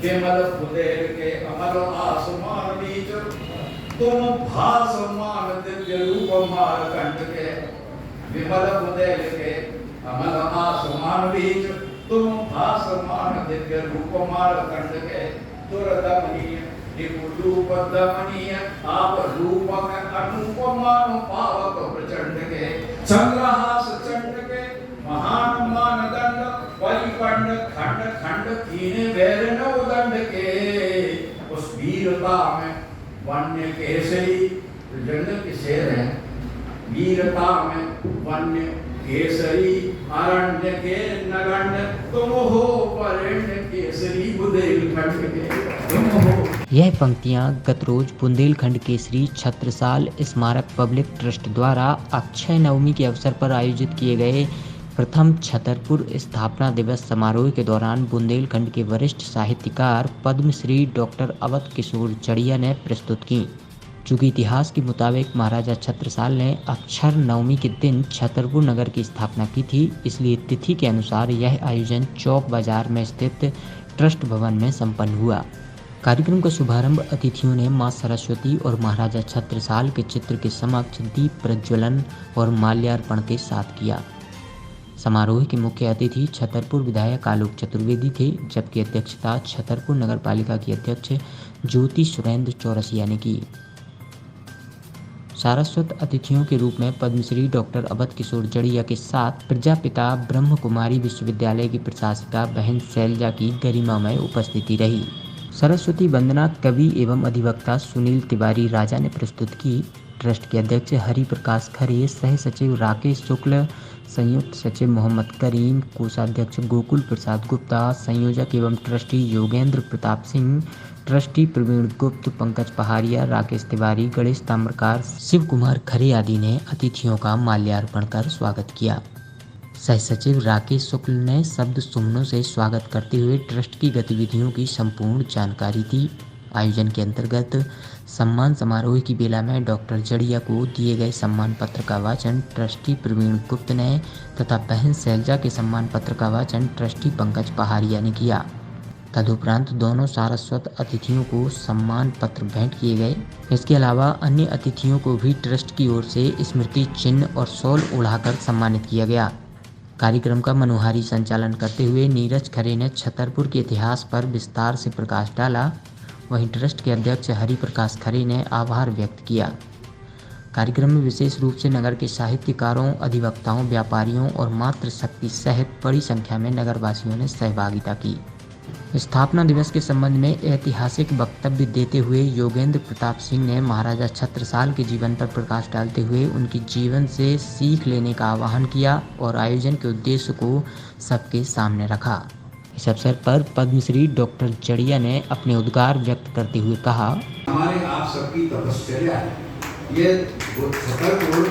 विमल फुलेर के अमल आसमान बीच तुम भासमान दिव्य रूप मारकंड के। विमल फुलेर के अमल आसमान बीच तुम भासमान दिव्य रूप मारकंड के। दुर्दमनीय निपुरूप दमनीय आप रूपक अनुपमान पावक प्रचंड के। चंद्रहास चंड के महान मानदंड परिपंड खंड खंड कीने वैर न उदंड के। उस वीरता में वन्य केसरी, जंगल के शेर हैं, वीरता में वन्य केसरी अरण्य के नगण्य तुम हो वरेण्य केसरी बुंदेलखंड के तुम हो। यह पंक्तियां गत रोज बुंदेलखंड केसरी छत्रसाल स्मारक पब्लिक ट्रस्ट द्वारा अक्षय नवमी के अवसर पर आयोजित किए गए प्रथम छतरपुर स्थापना दिवस समारोह के दौरान बुंदेलखंड के वरिष्ठ साहित्यकार पद्मश्री डॉक्टर अवध किशोर जड़िया ने प्रस्तुत की। चूँकि इतिहास के मुताबिक महाराजा छत्रसाल ने अक्षर नवमी के दिन छतरपुर नगर की स्थापना की थी, इसलिए तिथि के अनुसार यह आयोजन चौक बाजार में स्थित ट्रस्ट भवन में संपन्न हुआ। कार्यक्रम का शुभारंभ अतिथियों ने मां सरस्वती और महाराजा छत्रसाल के चित्र के समक्ष दीप प्रज्वलन और माल्यार्पण के साथ किया। समारोह के मुख्य अतिथि छतरपुर विधायक आलोक चतुर्वेदी थे, जबकि अध्यक्षता छतरपुर नगर पालिका की अध्यक्ष ज्योति सुरेंद्र चौरसिया ने की। सारस्वत अतिथियों के रूप में पद्मश्री डॉक्टर अवध किशोर जड़िया के साथ प्रजापिता ब्रह्म कुमारी विश्वविद्यालय की प्रशासिका बहन शैलजा की गरिमामय उपस्थिति रही। सरस्वती वंदना कवि एवं अधिवक्ता सुनील तिवारी राजा ने प्रस्तुत की। ट्रस्ट के अध्यक्ष हरि प्रकाश खरे, सह सचिव राकेश शुक्ल, संयुक्त सचिव मोहम्मद करीम, कोषाध्यक्ष गोकुल प्रसाद गुप्ता, संयोजक एवं ट्रस्टी योगेंद्र प्रताप सिंह, ट्रस्टी प्रवीण गुप्त, पंकज पहाड़िया, राकेश तिवारी, गणेश ताम्रकार, शिव कुमार खरे आदि ने अतिथियों का माल्यार्पण कर स्वागत किया। सह सचिव राकेश शुक्ल ने शब्द सुमनों से स्वागत करते हुए ट्रस्ट की गतिविधियों की संपूर्ण जानकारी दी। आयोजन के अंतर्गत सम्मान समारोह की बेला में डॉक्टर जड़िया को दिए गए सम्मान पत्र का वाचन ट्रस्टी प्रवीण गुप्त ने तथा बहन शैलजा के सम्मान पत्र का वाचन ट्रस्टी पंकज पहाड़िया ने किया। तदुपरांत दोनों सारस्वत अतिथियों को सम्मान पत्र भेंट किए गए। इसके अलावा अन्य अतिथियों को भी ट्रस्ट की ओर से स्मृति चिन्ह और शॉल ओढ़ाकर सम्मानित किया गया। कार्यक्रम का मनोहारी संचालन करते हुए नीरज खरे ने छतरपुर के इतिहास पर विस्तार से प्रकाश डाला। वहीं ट्रस्ट के अध्यक्ष हरि प्रकाश खरे ने आभार व्यक्त किया। कार्यक्रम में विशेष रूप से नगर के साहित्यकारों, अधिवक्ताओं, व्यापारियों और मातृशक्ति सहित बड़ी संख्या में नगरवासियों ने सहभागिता की। स्थापना दिवस के संबंध में ऐतिहासिक वक्तव्य देते हुए योगेंद्र प्रताप सिंह ने महाराजा छत्रसाल के जीवन पर प्रकाश डालते हुए उनके जीवन से सीख लेने का आह्वान किया और आयोजन के उद्देश्य को सबके सामने रखा। इस अवसर पर पद्मश्री डॉक्टर जड़िया ने अपने उद्गार व्यक्त करते हुए कहा, हमारे आप सबकी तपश्चर्या है। ये छतरपुर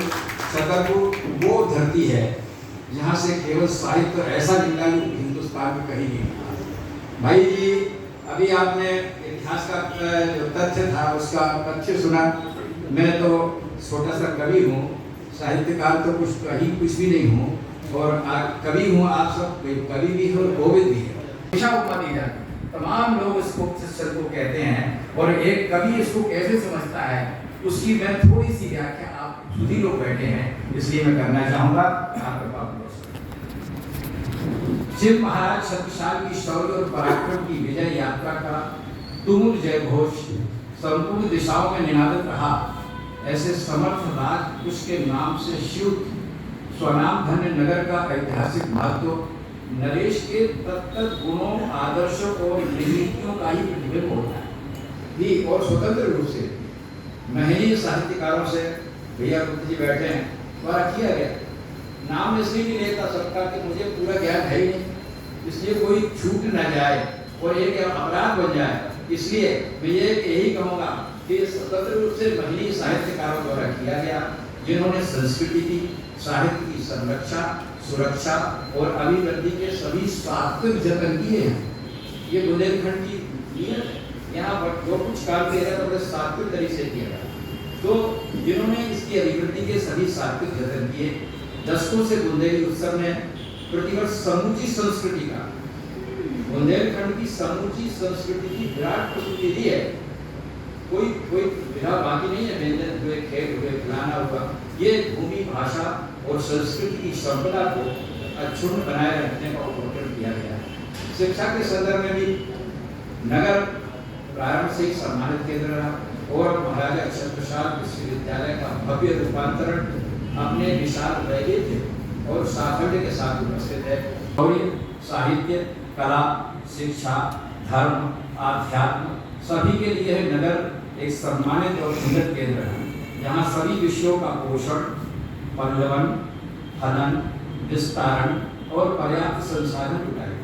वो धरती है जहाँ से केवल साहित्य ऐसा निकला जो हिंदुस्तान में कहीं नहीं निकला। भाई जी, अभी आपने इतिहास का जो तथ्य था उसका तथ्य सुना। मैं तो छोटा सा कवि हूँ, साहित्यकार तो कुछ भी नहीं हूँ, और कवि हूँ। आप सब कवि भी हो, कोविद भी है। दिशा उपाधि है, तमाम लोग इसको शब्द को कहते हैं, और एक कवि इसको कैसे समझता है उसकी मैं थोड़ी सी व्याख्या, आप खुद ही लोग बैठे हैं इसलिए मैं करना चाहूँगा। शिव महाराज छत्रसाल की शौर्य और पराक्रम की विजय यात्रा का तुमुल जय घोष संपूर्ण दिशाओं में निनादित रहा। ऐसे समर्थ राज उसके नाम से शिव स्वनाम धन्य नगर का ऐतिहासिक महत्व नरेश के तत्त गुणों, आदर्शों और नीतियों का ही प्रतिबिंब होता है। और स्वतंत्र रूप से महनीय साहित्यकारों से, भैया गुप्त जी बैठे हैं, द्वारा किया गया। नाम इसलिए नहीं लेता सबका कि मुझे पूरा ज्ञान है ही नहीं, इसलिए कोई छूट न जाए और एक अपराध बन जाए। इसलिए मैं ये यही कहूँगा कि स्वतंत्र रूप से महनीय साहित्यकारों द्वारा किया गया, जिन्होंने संस्कृति की, साहित्य की संरक्षा, सुरक्षा और अभिवृद्धि के सभी सात्विक जतन किए हैं। ये बुंदेलखंड की नीयत है। यहाँ जो कुछ काम किया जाता है बड़े सात्विक तरीके से किया जाता है। तो जिन्होंने इसकी अभिवृद्धि के सभी सात्विक जतन किए, दशकों से बुंदेली उत्सव में प्रतिवर्ष समूची संस्कृति का बुंदेलखंड की समूची संस्कृति की विराट प्रस्तुति है। कोई कोई बिना बाकी नहीं है, व्यंजन हुए, खेल हुए, फलाना हुआ। ये भूमि, भाषा और संस्कृति की संपदा को अक्षुण्ण बनाए रखने का उपक्रम किया गया है। शिक्षा के संदर्भ में भी नगर प्रारंभ से ही सम्मानित केंद्र रहा और महाराजा छत्रसाल विश्वविद्यालय का भव्य रूपांतरण अपने विशाल वैविध्य और साफल्य के साथ उपस्थित है। और साहित्य, कला, शिक्षा, धर्म, आध्यात्म सभी के लिए है नगर एक सम्मानित और उन्नत केंद्र है। यहाँ सभी विषयों का पोषण, पल्लवन, फलन, विस्तारण और पर्याप्त संसाधन जुटाए।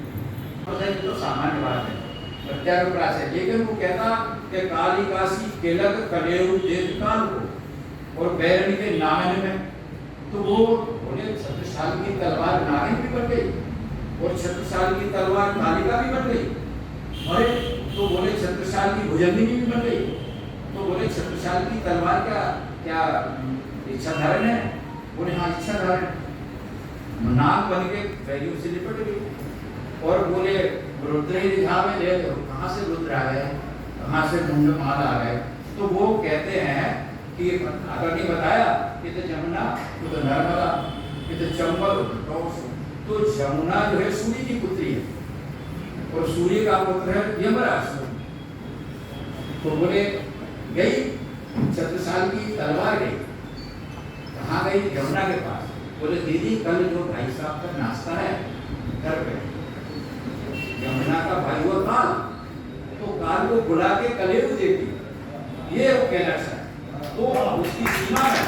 तो सामान्य बात है, प्रत्यारोपरास है, लेकिन वो कहता कि कालिकासी केलक कलेरु देवकाल को और बैरणी के नामन में, तो वो बोले छत्रसाल की तलवार नागिन भी बन गई और छत्रसाल की तलवार कालिका भी बन गई। अरे तो बोले छत्रसाल की भुजंगिनी भी बन गई। तो बोले छत्रसाल की तलवार का क्या इच्छा धारण है? बोले हाँ इच्छा धारण। नाग बन के वैरियों से लिपट गई और बोले रुद्र ही दिखा में ले, कहाँ से रुद्र आ गए, कहाँ से मुंडमाल आ गए। तो वो कहते हैं कि अगर नहीं बताया कि तो जमुना, तो नर्मदा, तो चंबल, तो जमुना जो है सूर्य की पुत्री है और सूर्य का पुत्र है यमराज। तो बोले गई छत्रसाल की तलवार गई, कहाँ गई? यमुना के पास। बोले दीदी कल जो भाई साहब का नाश्ता है घर पे, यमुना का भाई हुआ काल, तो काल को बुला के कलेव देती, ये वो कहना चाहे। तो उसकी सीमा है,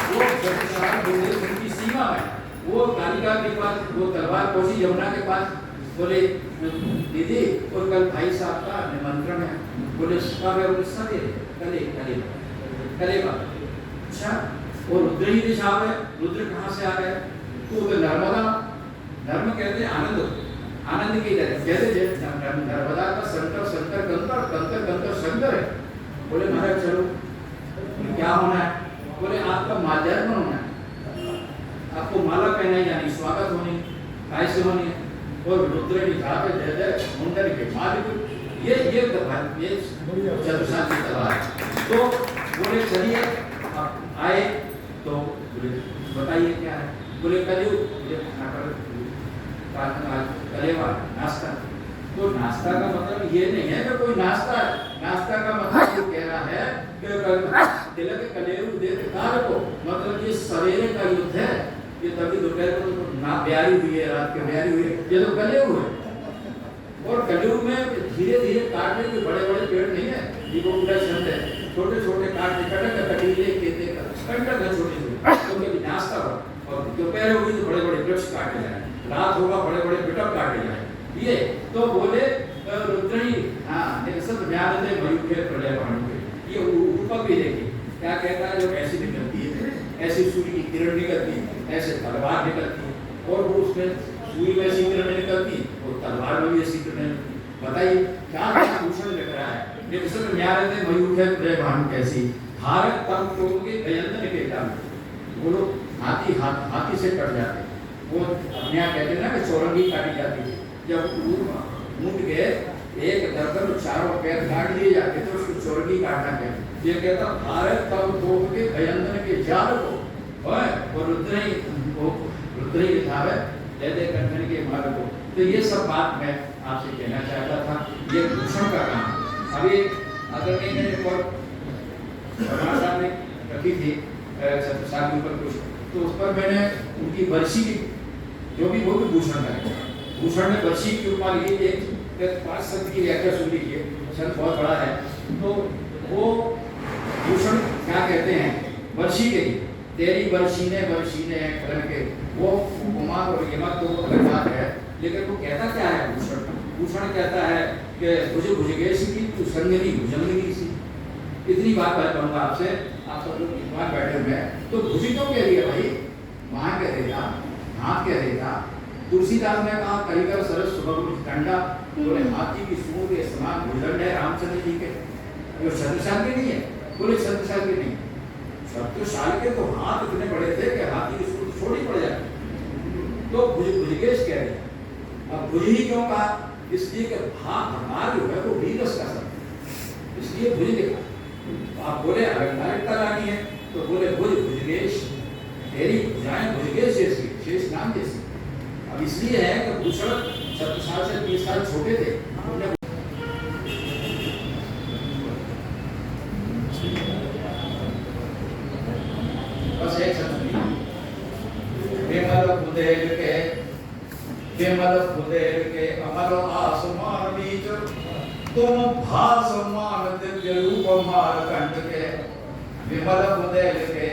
वो छत्रसाल बुंदेलखंड की सीमा है, वो कालिका के पास वो तलवार पहुंची यमुना के पास। बोले दीदी और कल भाई साहब का निमंत्रण है। बोले सवेरे कले कले कलेगा। अच्छा, और रुद्र ही दिशा है, रुद्र कहाँ से आ गए? तो नर्मदा, नर्म कहते हैं आनंद, आनंद की जैसे नर्मदा का संकर संकर गंतर, गंतर गंतर संकर है। बोले महाराज चलो, क्या होना है? बोले आपका माल्यार्पण होना है, आपको माला पहनाई जानी, स्वागत होनी, काय से होनी है। और रुद्र की धापे जय जय मुंडन के मालिक, ये छत्रसाल की तलवार। तो बोले चलिए आप आए, तो बताइए क्या है? बोले कलयुग, कलेवा नाश्ता। तो नाश्ता का मतलब ये नहीं है कि कोई नाश्ता है, नाश्ता का मतलब ये कह रहा है कि तिलक कलेव देव काल को, मतलब ये सवेरे का युद्ध है। ये तभी दोपहर को तो ना ब्यारी हुई है, रात के ब्यारी हुई है, ये तो कलेव है। और कलयुग में धीरे धीरे काटने के बड़े बड़े पेड़ नहीं है, ये वो पूरा छंद है, छोटे छोटे काटने कटक कटीले केते का कंटक है छोटे छोटे, तो कभी नाश्ता हो। और दोपहर होगी तो बड़े बड़े वृक्ष काटे जाए, रात होगा बड़े बड़े बिटक काटे जाए। ये तो बोले रुद्री, हाँ निरसत ज्ञान दे मयूखे प्रलय भानु। ये रूपक भी देखिए क्या कहता है, जो ऐसी निकलती है, ऐसी सूर्य की किरण निकलती है, ऐसे तलवार निकलती है, और वो उसमें सूर्य में ऐसी किरण निकलती है और तलवार में भी ऐसी किरण। बताइए क्या भूषण लग रहा है। निरसत ज्ञान दे मयूखे प्रलय भानु कैसी, भारत तम के गयंतन के काम। वो लोग हाथी से कट जाते, वो अपने यहाँ कहते हैं ना कि चौरंगी काटी जाती है, जब ऊँट के एक दर्दन चारों पैर काट दिए जाते थे, उसको चौरंगी काटना कहते। ये कहता भारत तम के गयंतन के जाल को और रुद्र ही दिखावे दे दे कंठन के मार्ग को। तो ये सब बात मैं आपसे कहना चाहता था, ये भूषण का काम। अभी अगर मैंने और साहब ने रखी थी छत्रसाल के ऊपर कुछ, तो उस पर मैंने उनकी वर्षी की जो भी वो भी भूषण है, भूषण में वर्षी के ऊपर ये एक 5 शब्द की व्याख्या सुन लीजिए, शब्द बहुत बड़ा है। तो वो भूषण क्या कहते हैं, वर्षी के लिए तेरी वर्षी ने कलन के, वो उपमा और यमक तो अलग बात है, लेकिन वो कहता क्या है भूषण? भूषण कहता है कि मुझे भुजगेश की तू संगनी भुजंगनी सी। इतनी बात मैं कहूँगा आपसे, आप सब लोग विद्वान बैठे हुए हैं, तो भुजी तो कह रही है भाई, वहाँ कह देगा, हाथ कह देगा। तुलसीदास ने कहा कलिकर सरस सुबह डंडा, बोले हाथी की सूंड के समान भुजंड है रामचंद्र जी के, जो छत्रसाल के नहीं है। बोले छत्रसाल के नहीं, छत्रसाल के तो हाथ इतने बड़े थे कि हाथी की सूंड छोटी पड़ जाती। तो भुजगेश कह रहे, अब भुजी क्यों कहा? इसलिए कि भाग जो है वो वीनस का शब्द है, इसलिए भुज लिखा। आप बोले अलंकारिकता लानी है तो बोले भुज भुजगेश, तेरी भुजाएं भुजगेश जैसी, शेष नाम जैसी। अब इसलिए है कि भूषण 36 साल से 30 साल छोटे थे, बस एक शब्द विमल फुदेल के अमर आसमान बीच तुम भासमान दिव्य रूप मारकंड के। विमल फुदेल के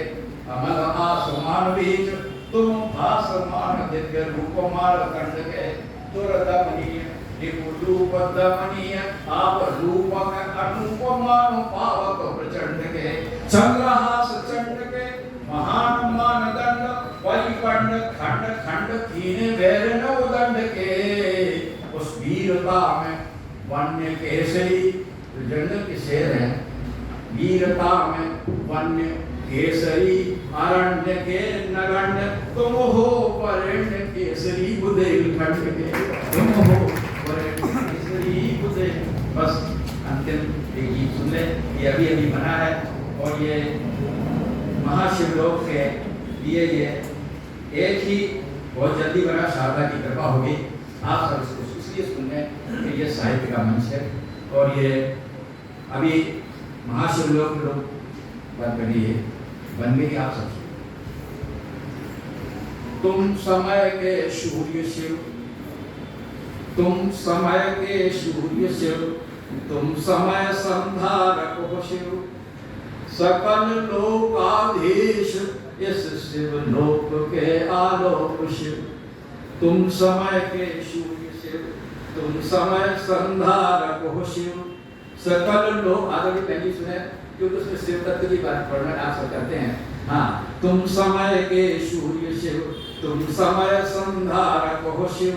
अमर आसमान बीच तुम भासमान दिव्य रूप मारकंड के। दुर्दमनीय निपुरूप दमनीय आप रूपक अनुपमान पावक प्रचंड के। चंद्रहास चंड के महान मानदंड वैकंड खंड खंड कीने वैर नवदंड के। उस वीरता में वन्य केसरी, जंगल के शेर है, वीरता में वन्य केसरी अरण्य के नगण्य तुम हो वरेण्य केसरी बुदेलखंड के। तुम हो वरेण्य केसरी बुदेल। बस अंतिम एक गीत सुन ले, ये अभी अभी बना है और ये महाशिवलोक के लिए ये एक ही बहुत जल्दी बना, शारदा की कृपा होगी आप सब इसको इसलिए सुनने कि ये साहित्य का मंच है और ये अभी महाशिवलोक लोग बन बनी है, बन गई आप सब। तुम समय के सूर्य शिव, तुम समय के सूर्य शिव, तुम समय संधारक हो शिव। सकल लोकाधीश इस शिव लोक के आलोक शिव। तुम समय के सूर्य शिव, तुम समय संधारक हो शिव। सकल लोक आगे पहली सुने क्योंकि उसमें शिव तत्व की बात पढ़ना आप सब करते हैं। हाँ, तुम समय के सूर्य शिव, तुम समय संधारक हो शिव।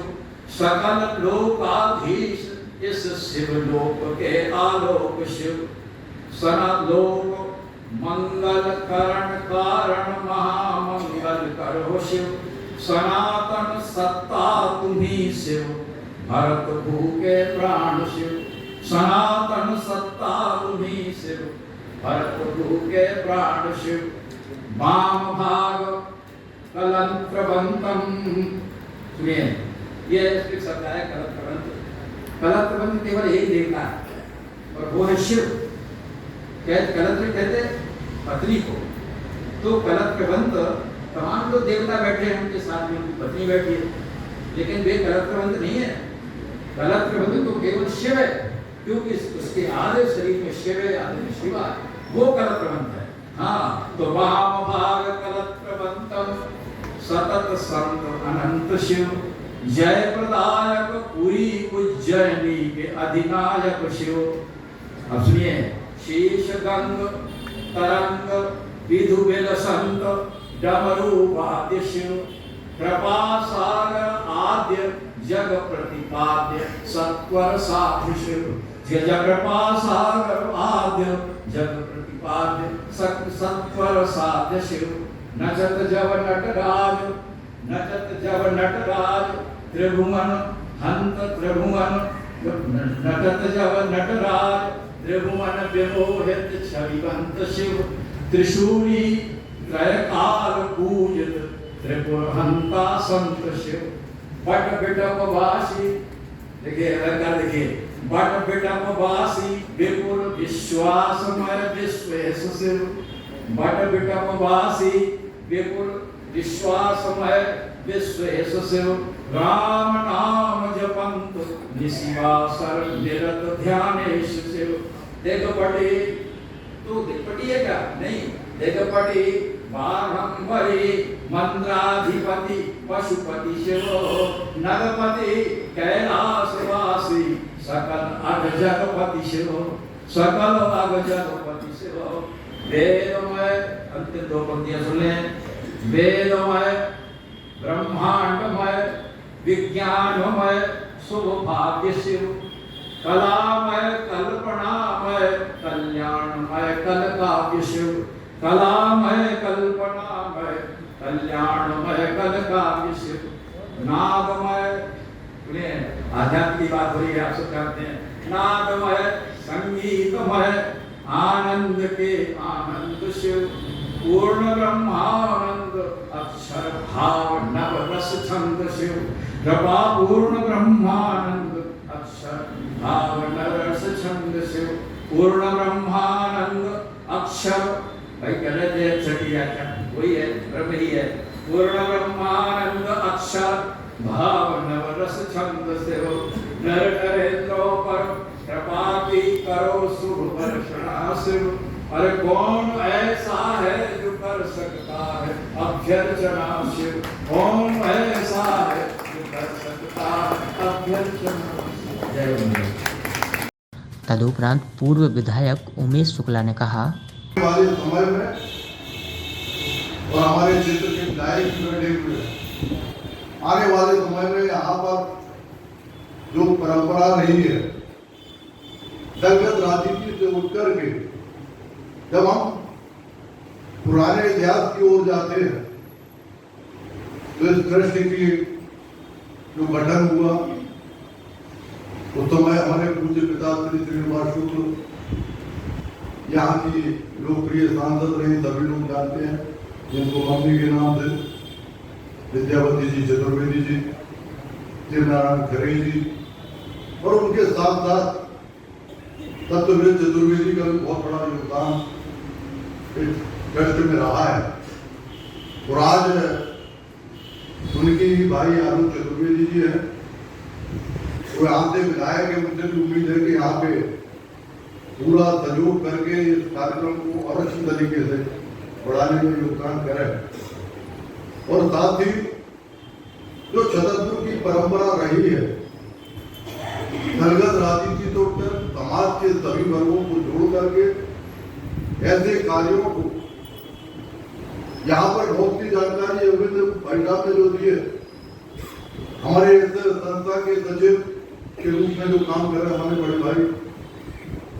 सकल लोकाधीश इस शिव लोक के आलोक शिव। सना लोक मंगल करण कारण महामंगल करो शिव। सनातन सत्ता तुम्ही शिव, भरत भूखे प्राण शिव। सनातन सत्ता तुम्ही शिव, भरत भूखे प्राण शिव। वाम भाग कलंत्रवंतम, सुनिए ये शब्द है कलंत्रवंत। कलंत्रवंत केवल एक देवता है और वो है शिव। कलत्र कहते पत्नी को, तो कलत्रवंत तमाम लोग देवता बैठे हैं उनके साथ में, उनकी पत्नी बैठी है, लेकिन वे कलत्रवंत नहीं है। कलत्रवंत तो केवल शिव है, क्योंकि उसके आधे शरीर में शिव है, आधे में शिवा है, वो कलत्रवंत है। हाँ, तो वाम भाग कलत्रवंतम सतत संत अनंत शिव। जय प्रदायक पुरी उज्जैनी के अधिनायक शिव। अब सुनिए, शेष गंग तरंग विधु विलसंत डमरू वाद्य शिव। कृपा सागर आद्य जग प्रतिपाद्य सत्वर साधु शिव। जय कृपा सागर आद्य जग प्रतिपाद्य सत्वर साध्य शिव। नचत जब नटराज, नचत जब नटराज त्रिभुवन हंत त्रिभुवन। नचत जब नटराज त्रिभुवन विमोहित छविवंत शिव। त्रिशूली त्रयकाल पूजित त्रिपुर हंता संत शिव। बट बिटप वासी, देखिए अलंकार देखिए, बट बिटप वासी विपुल विश्वासमय विश्वेश शिव। बट बिटप वासी विपुल विश्वासमय विश्वेश शिव। राम नाम जपंत निशिवासर निरत ध्यानेश शिव। देखो पटी, तो पटी है क्या? नहीं, देखो पटी बारंबरी मंत्राधिपति पशुपति शिव। नगपति कैलासवासी सकल अग जगपति शिव। सकल अग जगपति शिव। वेदमय, अंतिम दो पंक्तियां सुन लें। वेदमय ब्रह्मांडमय विज्ञानमय शुभ भाग्य शिव। कलामय कल्पनामय कल्याणमय कल काव्य शिव। कलामय कल्पनामय कल्याणमय कल काव्य शिव। नागमय आध्यात्म की बात हो रही है, आप सब जानते हैं। नादमय संगीतमय आनंद के आनंद शिव, पूर्ण ब्रह्मानंद अक्षर भाव नव रस छंद शिव, कृपा पूर्ण ब्रह्मानंद अक्षर भाव नव रस छंद शिव, पूर्ण ब्रह्मानंद अक्षर, भाई कह रहे थे छठिया क्या वही है, ब्रह्म ही है। पूर्ण ब्रह्मानंद अक्षर भाव नव रस छंद शिव, नर नरेंद्रों पर कृपा की करो शुभ वर्षणा शिव। अरे कौन ऐसा है जो कर सकता है अभ्यर्चना शिव, कौन ऐसा है जो कर सकता है अभ्यर्चना शिव। जय गुरु। तदुपरांत पूर्व विधायक उमेश शुक्ला ने कहा, वाले समय में और हमारे क्षेत्र के विधायक बैठे हुए हैं, आने वाले समय में यहाँ पर जो परंपरा रही है दलगत राजनीति से उठ करके जब हम पुराने इतिहास की ओर जाते हैं तो इस ट्रस्ट की जो गठन हुआ उस समय हमारे पूज्य पिता श्री श्रीनिवास शुक्ल यहाँ की लोकप्रिय सांसद रही, सभी लोग जानते हैं जिनको मम्मी के नाम से विद्यावती जी चतुर्वेदी जी, शिवनारायण खरे जी, और उनके साथ साथ तत्ववेद चतुर्वेदी का भी बहुत बड़ा योगदान इस ट्रस्ट में रहा है। और आज उनकी भाई आलोक चतुर्वेदी जी है, वो यहाँ से विधायक है, मुझे भी उम्मीद है कि यहाँ पे पूरा सहयोग करके इस कार्यक्रम को और अच्छी तरीके से बढ़ाने में योगदान करें। और साथ ही जो छतरपुर की परंपरा रही है दलगत राजनीति तो समाज के सभी वर्गों को जोड़ करके ऐसे कार्यों को यहाँ पर बहुत सी जानकारी परिणाम में जो दिए, हमारे इस संस्था के सचिव के रूप में जो काम कर रहे हैं हमारे बड़े भाई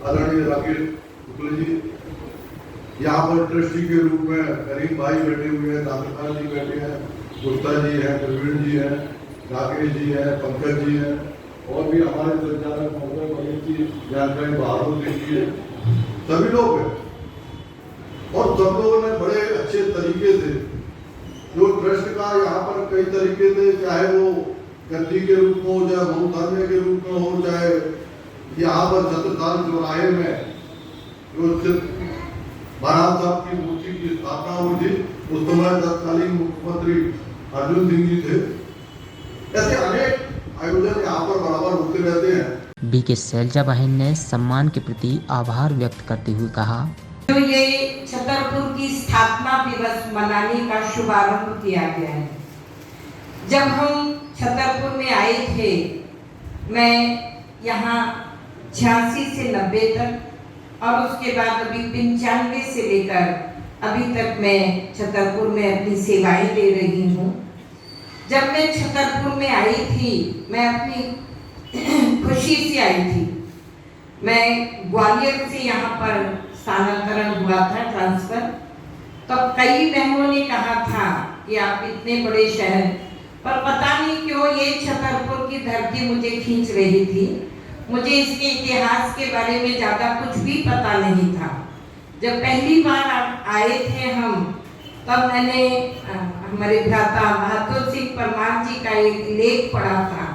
आदरणीय राकेश शुक्ल जी, यहाँ पर ट्रस्टी के रूप में करीम भाई बैठे हुए हैं, नागपाल जी बैठे हैं, गुप्ता जी हैं, प्रवीण जी हैं, राकेश जी हैं, पंकज जी हैं, और भी हमारे संचालक महोदय बड़ी जी जानकारी बहादुर जी हैं, सभी लोग हैं। और सब लोगों ने बड़े अच्छे तरीके से जो ट्रस्ट का यहाँ पर कई तरीके से, चाहे वो गद्दी के रूप में हो, चाहे बहुधर्म के रूप में हो, चाहे यहाँ पर छत्रसाल चौराहे में जो महाराज साहब की मूर्ति की स्थापना हुई थी, उस समय तत्कालीन मुख्यमंत्री अर्जुन सिंह जी थे। ऐसे अनेक आयोजन यहाँ पर बराबर होते रहते हैं। बीके शैलजा बहन ने सम्मान के प्रति आभार व्यक्त करते हुए कहा, जो ये छतरपुर की स्थापना दिवस मनाने का शुभारंभ किया गया है। जब हम छतरपुर में आए थे, मैं यहाँ 86 से 90 तक, और उसके बाद अभी 95 से लेकर अभी तक मैं छतरपुर में अपनी सेवाएं दे रही हूँ। जब मैं छतरपुर में आई थी, मैं अपनी खुशी से आई थी। मैं ग्वालियर से यहाँ पर स्थानांतरण हुआ था, ट्रांसफर। तब कई बहनों ने कहा था कि आप इतने बड़े शहर, पर पता नहीं क्यों ये छतरपुर की धरती मुझे खींच रही थी। मुझे इसके इतिहास के बारे में ज़्यादा कुछ भी पता नहीं था। जब पहली बार आए थे हम, तब मैंने हमारे भ्राता बहादुर सिंह परमार जी का एक लेख पढ़ा था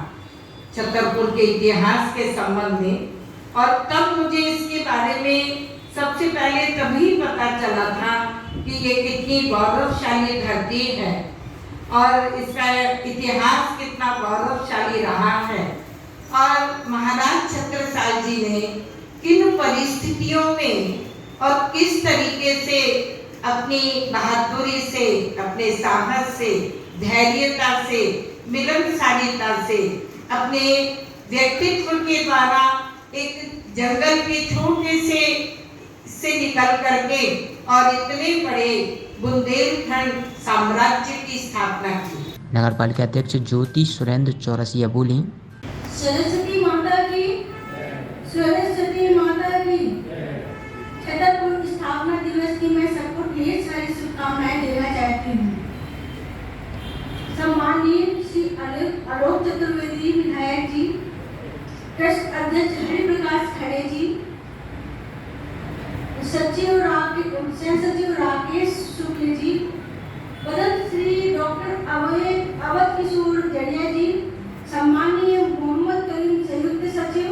छतरपुर के इतिहास के संबंध में, और तब मुझे इसके बारे में सबसे पहले तभी पता चला था कि ये कितनी गौरवशाली धरती है और इसका इतिहास कितना गौरवशाली रहा है, और महाराज छत्रसाल जी ने किन परिस्थितियों में और किस तरीके से अपनी बहादुरी से, अपने साहस से, धैर्यता से, मिलनसारिता से, अपने व्यक्तित्व के द्वारा एक जंगल के छोटे से निकल करके और इतने बड़े बुंदेलखंड साम्राज्य की स्थापना की। नगर पालिका अध्यक्ष ज्योति सुरेंद्र चौरसिया बोली, सरस्वती माता की, सरस्वती माता की। छतरपुर स्थापना दिवस की मैं सबको ढेर सारी शुभकामनाएं देना चाहती हूँ। सम्माननीय श्री आलोक चतुर्वेदी विधायक जी, ट्रस्ट अध्यक्ष हरिप्रकाश खड़े जी, सचिव राकेश शुक्ल जी, पदम श्री डॉक्टर अवध किशोर जड़िया जी, सम्माननीय मोहम्मद करीम संयुक्त सचिव,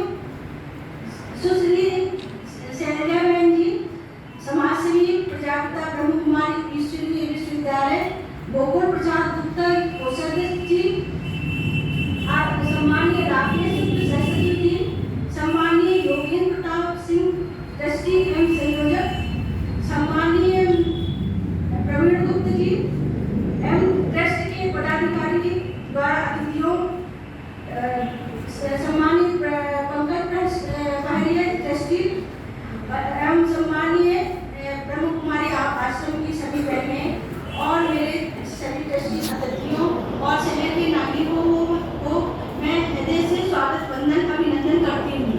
सुश्री शैलजा बहन जी, समाजसेवी प्रजापिता ब्रह्म कुमारी ईश्वरीय विश्वविद्यालय, गोकुल प्रसाद गुप्ता कोषाध्यक्ष जी, सम्माननीय राकेश शुक्ल सचिव जी, सम्माननीय योगेंद्र प्रताप सिंह ट्रस्टी एवं संयोजक, सम्माननीय प्रवीण गुप्त जी एवं ट्रस्ट के पदाधिकारी जी द्वारा अतिथियों, सम्मानित पंकज पहरिया ट्रस्टी एवं सम्मानीय ब्रह्म कुमारी आश्रम की सभी बहनें और मेरे सभी ट्रस्टी अतिथियों और शहर के नागरिकों को मैं हृदय से स्वागत वंदन अभिनंदन करती हूँ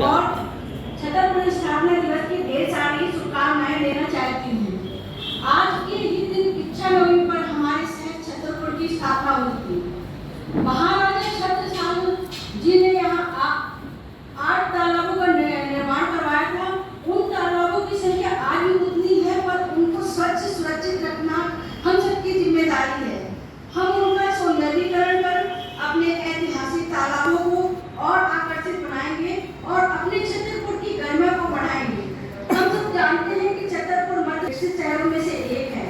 और छतरपुर स्थापना दिवस की ढेर सारी शुभकामनाएं देना चाहती हूँ। आज के ही दिन 15 नवंबर हमारे शहर छतरपुर की स्थापना हुई थी। महाराजा छत्रसाल जी ने यहाँ 8 तालाबों का निर्माण करवाया था। उन तालाबों की संख्या आज भी उतनी है, पर उनको स्वच्छ सुरक्षित रखना हम सबकी जिम्मेदारी है। हम उनका सौंदर्यीकरण कर अपने ऐतिहासिक तालाबों को और आकर्षित बनाएंगे और अपने छतरपुर की गरिमा को बढ़ाएंगे। हम सब जानते हैं कि छतरपुर मध्य विकसित शहरों में से एक है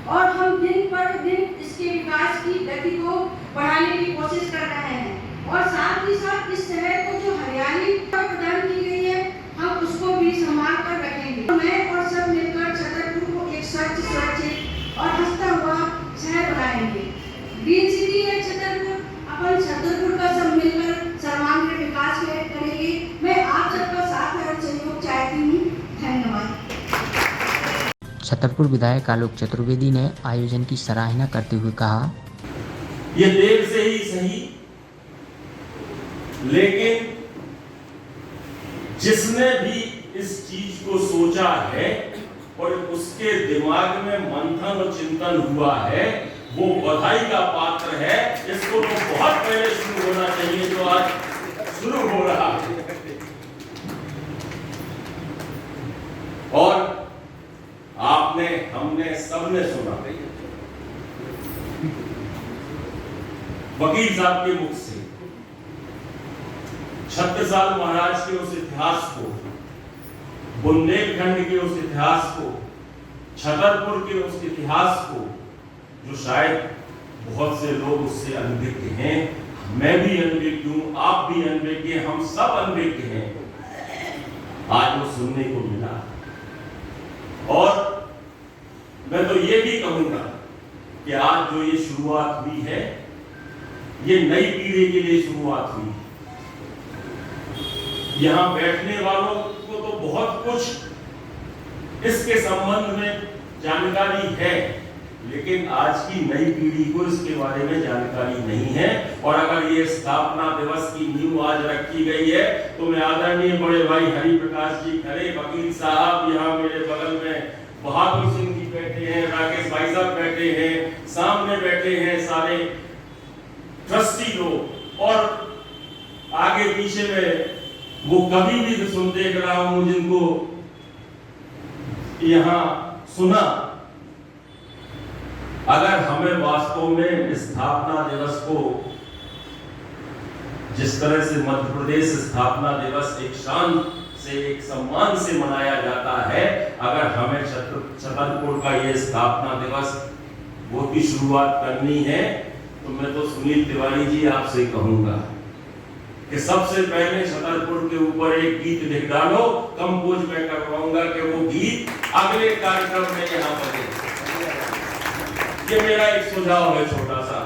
और हम दिन पर दिन इसके विकास की गति को बढ़ाने की कोशिश कर रहे हैं और साथ ही साथ इस शहर को जो हरियाली प्रदान की गई है हम उसको भी संभाल कर रखेंगे। मैं और सब मिलकर छतरपुर को एक स्वच्छ सुरक्षित और हंसता हुआ शहर बनाएंगे। ग्रीन सिटी है छतरपुर, अपन छतरपुर का सब मिलकर सर्वांगीण विकास करेंगे। मैं आप सबका साथ और सहयोग चाहती हूँ। धन्यवाद। छतरपुर विधायक आलोक चतुर्वेदी ने आयोजन की सराहना करते हुए कहा, ये देर से ही सही, लेकिन जिसने भी इस चीज को सोचा है और उसके दिमाग में मंथन और चिंतन हुआ है वो बधाई का पात्र है। इसको तो बहुत पहले शुरू होना चाहिए जो आज शुरू हो रहा है। और आपने, हमने, सबने सुना वकील साहब के मुख से छत्रसाल महाराज के उस इतिहास को, बुंदेलखंड के उस इतिहास को, छतरपुर के उस इतिहास को, जो शायद बहुत से लोग उससे अनभिज्ञ हैं। मैं भी अनभिज्ञ हूं, आप भी अनभिज्ञ, हम सब अनभिज्ञ हैं। आज वो सुनने को मिला और मैं तो ये भी कहूंगा कि आज जो ये शुरुआत हुई है ये नई पीढ़ी के लिए शुरुआत हुई। यहाँ बैठने वालों को तो बहुत कुछ इसके संबंध में जानकारी है, लेकिन आज की नई पीढ़ी को इसके बारे में जानकारी नहीं है। और अगर ये स्थापना दिवस की नींव आज रखी गई है तो मैं आदरणीय बड़े भाई हरिप्रकाश जी खरे, वकील साहब यहाँ मेरे बगल में बहादुर सिंह जी बैठे हैं, राकेश भाई साहब बैठे हैं, सामने बैठे हैं सारे ट्रस्टी लोग और आगे पीछे में वो कभी भी सुन देख रहा हूं जिनको यहां सुना। अगर हमें वास्तव में स्थापना दिवस को जिस तरह से मध्य प्रदेश स्थापना दिवस एक शान से, एक सम्मान से मनाया जाता है, अगर हमें छतरपुर का ये स्थापना दिवस वो की शुरुआत करनी है तो मैं तो सुनील तिवारी जी आपसे कहूंगा कि सबसे पहले छतरपुर के ऊपर एक गीत लिख डालो, कंपोज मैं करवाऊंगा कि वो गीत अगले कार्यक्रम में यहाँ बने। ये मेरा एक सुझाव है छोटा सा,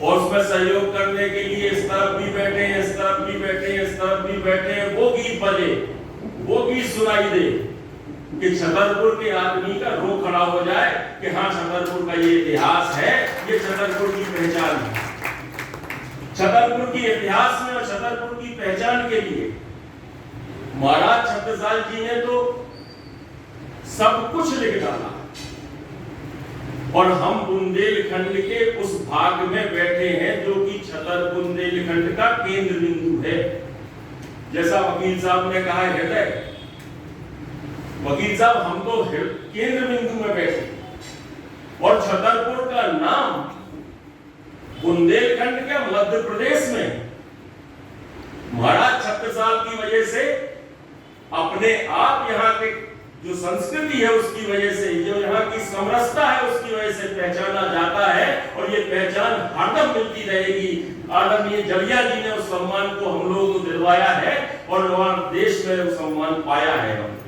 और उसमें सहयोग करने के लिए इस तरफ भी बैठे हैं, इस तरफ भी बैठे हैं, इस तरफ भी बैठे हैं, वो गीत बजे, वो गीत सुनाई दे कि छतरपुर के आदमी का रो खड़ा हो जाए कि हाँ छतरपुर का ये इतिहास है, ये छतरपुर की पहचान है। छतरपुर की इतिहास में और छतरपुर की पहचान के लिए महाराज छत्रसाल जी ने तो सब कुछ लिख डाला और हम बुंदेलखंड के उस भाग में बैठे हैं जो कि छतर बुंदेलखंड का केंद्र बिंदु है। जैसा वकील साहब ने कहा हृदय, वकील साहब हम तो केंद्र बिंदु में बैठे और छतरपुर का नाम बुंदेलखंड के मध्य प्रदेश में महाराज छत्रसाल की वजह से, अपने आप यहाँ के जो संस्कृति है उसकी वजह से, जो यहाँ की समरसता है उसकी वजह से पहचाना जाता है और ये पहचान हरदम मिलती रहेगी। आदरणीय जड़िया जी ने उस सम्मान को हम लोगों को दिलवाया है और देश में वो सम्मान पाया है।